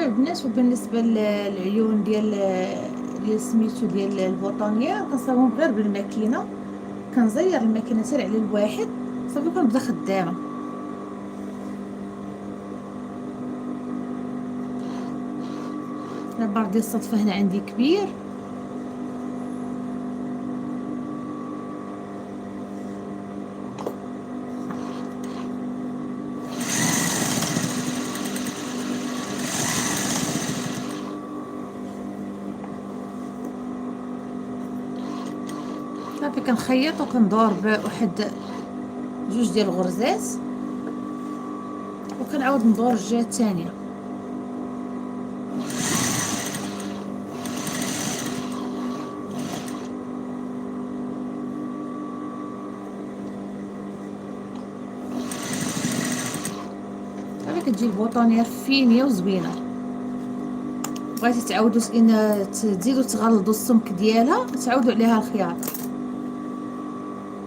البنات، وبالنسبه للعيون ديال سميتو ديال البوطونيه كنصاوبهم غير بالماكينه. كنزير الماكينه سير على الواحد صافي كنبدا خدامه. البار ديال الصدفه هنا عندي كبير. صافي كنخيط وكندور بواحد جوج ديال الغرزات، وكنعاود ندور الجهه الثانيه. صافي كتجي البوطونيه فينيه وزوينه. بغيتي تعاودوا تزيدوا تغلظوا السمك ديالها، تعاودوا عليها الخياطه.